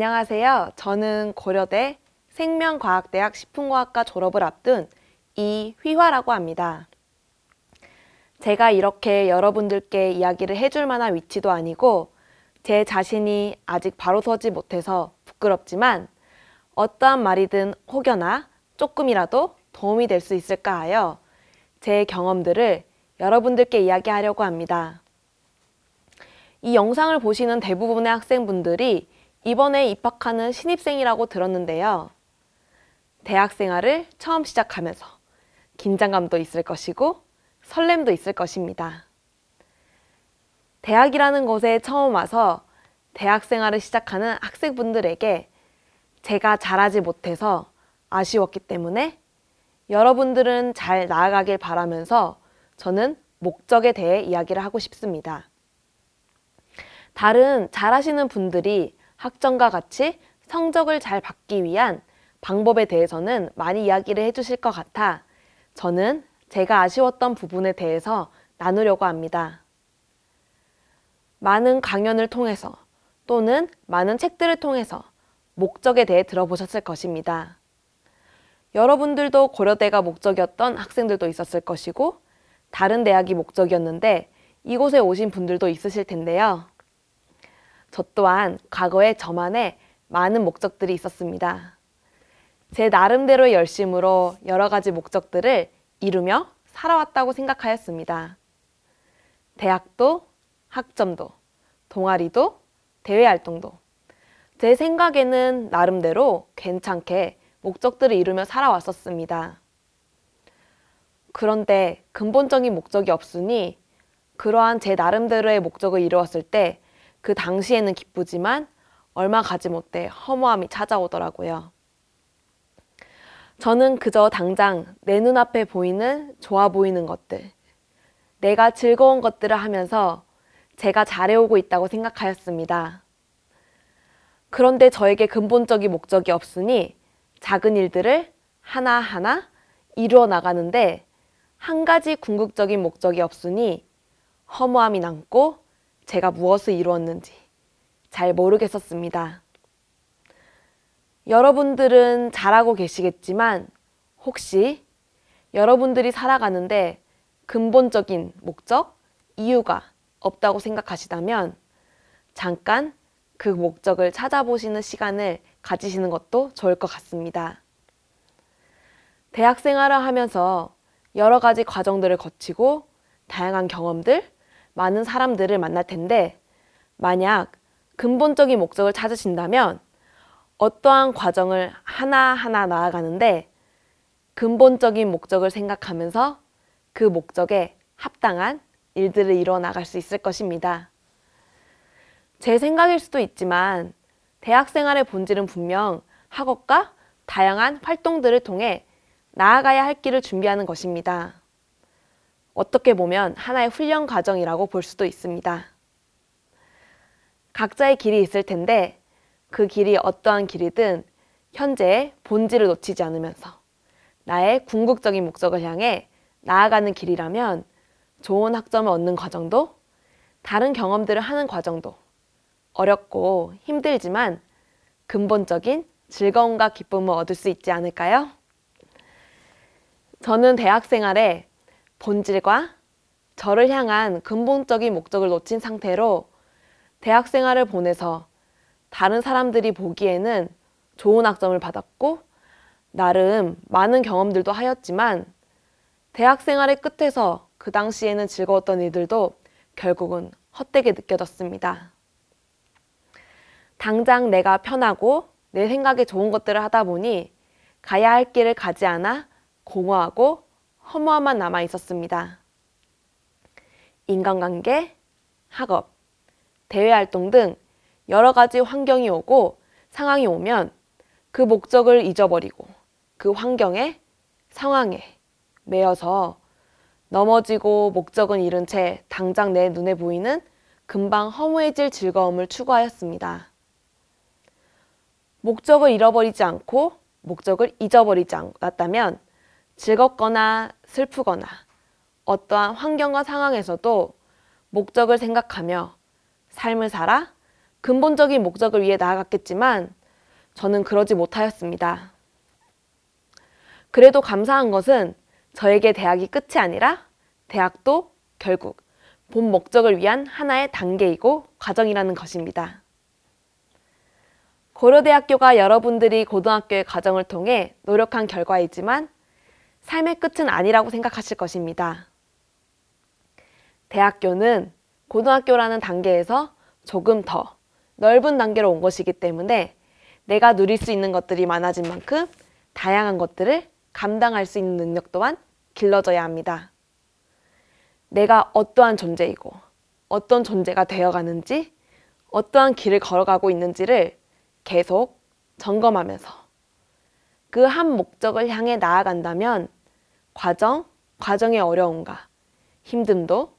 안녕하세요. 저는 고려대 생명과학대학 식품과학과 졸업을 앞둔 이휘화라고 합니다. 제가 이렇게 여러분들께 이야기를 해줄 만한 위치도 아니고 제 자신이 아직 바로 서지 못해서 부끄럽지만 어떠한 말이든 혹여나 조금이라도 도움이 될 수 있을까 하여 제 경험들을 여러분들께 이야기하려고 합니다. 이 영상을 보시는 대부분의 학생분들이 이번에 입학하는 신입생이라고 들었는데요. 대학 생활을 처음 시작하면서 긴장감도 있을 것이고 설렘도 있을 것입니다. 대학이라는 곳에 처음 와서 대학 생활을 시작하는 학생분들에게 제가 잘하지 못해서 아쉬웠기 때문에 여러분들은 잘 나아가길 바라면서 저는 목적에 대해 이야기를 하고 싶습니다. 다른 잘하시는 분들이 학점과 같이 성적을 잘 받기 위한 방법에 대해서는 많이 이야기를 해주실 것 같아 저는 제가 아쉬웠던 부분에 대해서 나누려고 합니다. 많은 강연을 통해서 또는 많은 책들을 통해서 목적에 대해 들어보셨을 것입니다. 여러분들도 고려대가 목적이었던 학생들도 있었을 것이고 다른 대학이 목적이었는데 이곳에 오신 분들도 있으실 텐데요. 저 또한 과거에 저만의 많은 목적들이 있었습니다. 제 나름대로의 열심으로 여러 가지 목적들을 이루며 살아왔다고 생각하였습니다. 대학도, 학점도, 동아리도, 대외활동도 제 생각에는 나름대로 괜찮게 목적들을 이루며 살아왔었습니다. 그런데 근본적인 목적이 없으니 그러한 제 나름대로의 목적을 이루었을 때 그 당시에는 기쁘지만 얼마 가지 못해 허무함이 찾아오더라고요. 저는 그저 당장 내 눈앞에 보이는 좋아 보이는 것들, 내가 즐거운 것들을 하면서 제가 잘해오고 있다고 생각하였습니다. 그런데 저에게 근본적인 목적이 없으니 작은 일들을 하나하나 이루어 나가는데 한 가지 궁극적인 목적이 없으니 허무함이 남고 제가 무엇을 이루었는지 잘 모르겠었습니다. 여러분들은 잘하고 계시겠지만 혹시 여러분들이 살아가는데 근본적인 목적, 이유가 없다고 생각하시다면 잠깐 그 목적을 찾아보시는 시간을 가지시는 것도 좋을 것 같습니다. 대학 생활을 하면서 여러 가지 과정들을 거치고 다양한 경험들, 많은 사람들을 만날 텐데 만약 근본적인 목적을 찾으신다면 어떠한 과정을 하나하나 나아가는데 근본적인 목적을 생각하면서 그 목적에 합당한 일들을 이루어 나갈 수 있을 것입니다. 제 생각일 수도 있지만 대학 생활의 본질은 분명 학업과 다양한 활동들을 통해 나아가야 할 길을 준비하는 것입니다. 어떻게 보면 하나의 훈련 과정이라고 볼 수도 있습니다. 각자의 길이 있을 텐데 그 길이 어떠한 길이든 현재의 본질을 놓치지 않으면서 나의 궁극적인 목적을 향해 나아가는 길이라면 좋은 학점을 얻는 과정도 다른 경험들을 하는 과정도 어렵고 힘들지만 근본적인 즐거움과 기쁨을 얻을 수 있지 않을까요? 저는 대학 생활에 본질과 저를 향한 근본적인 목적을 놓친 상태로 대학 생활을 보내서 다른 사람들이 보기에는 좋은 학점을 받았고 나름 많은 경험들도 하였지만 대학 생활의 끝에서 그 당시에는 즐거웠던 일들도 결국은 헛되게 느껴졌습니다. 당장 내가 편하고 내 생각에 좋은 것들을 하다 보니 가야 할 길을 가지 않아 공허하고 허무함만 남아 있었습니다. 인간관계, 학업, 대외활동 등 여러 가지 환경이 오고 상황이 오면 그 목적을 잊어버리고 그 환경에, 상황에 매여서 넘어지고 목적은 잃은 채 당장 내 눈에 보이는 금방 허무해질 즐거움을 추구하였습니다. 목적을 잃어버리지 않고 목적을 잊어버리지 않았다면 즐겁거나 슬프거나 어떠한 환경과 상황에서도 목적을 생각하며 삶을 살아 근본적인 목적을 위해 나아갔겠지만 저는 그러지 못하였습니다. 그래도 감사한 것은 저에게 대학이 끝이 아니라 대학도 결국 본 목적을 위한 하나의 단계이고 과정이라는 것입니다. 고려대학교가 여러분들이 고등학교의 과정을 통해 노력한 결과이지만 삶의 끝은 아니라고 생각하실 것입니다. 대학교는 고등학교라는 단계에서 조금 더 넓은 단계로 온 것이기 때문에 내가 누릴 수 있는 것들이 많아진 만큼 다양한 것들을 감당할 수 있는 능력 또한 길러져야 합니다. 내가 어떠한 존재이고 어떤 존재가 되어가는지 어떠한 길을 걸어가고 있는지를 계속 점검하면서 그 한 목적을 향해 나아간다면 과정의 어려움과 힘듦도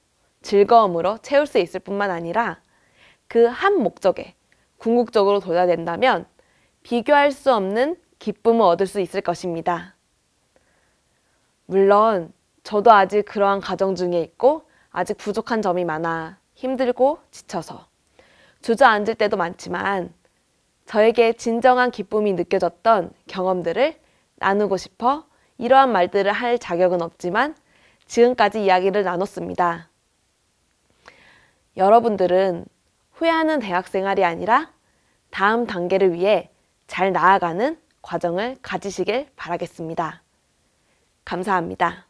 즐거움으로 채울 수 있을 뿐만 아니라 그 한 목적에 궁극적으로 도달된다면 비교할 수 없는 기쁨을 얻을 수 있을 것입니다. 물론 저도 아직 그러한 과정 중에 있고 아직 부족한 점이 많아 힘들고 지쳐서 주저앉을 때도 많지만 저에게 진정한 기쁨이 느껴졌던 경험들을 나누고 싶어 이러한 말들을 할 자격은 없지만 지금까지 이야기를 나눴습니다. 여러분들은 후회하는 대학생활이 아니라 다음 단계를 위해 잘 나아가는 과정을 가지시길 바라겠습니다. 감사합니다.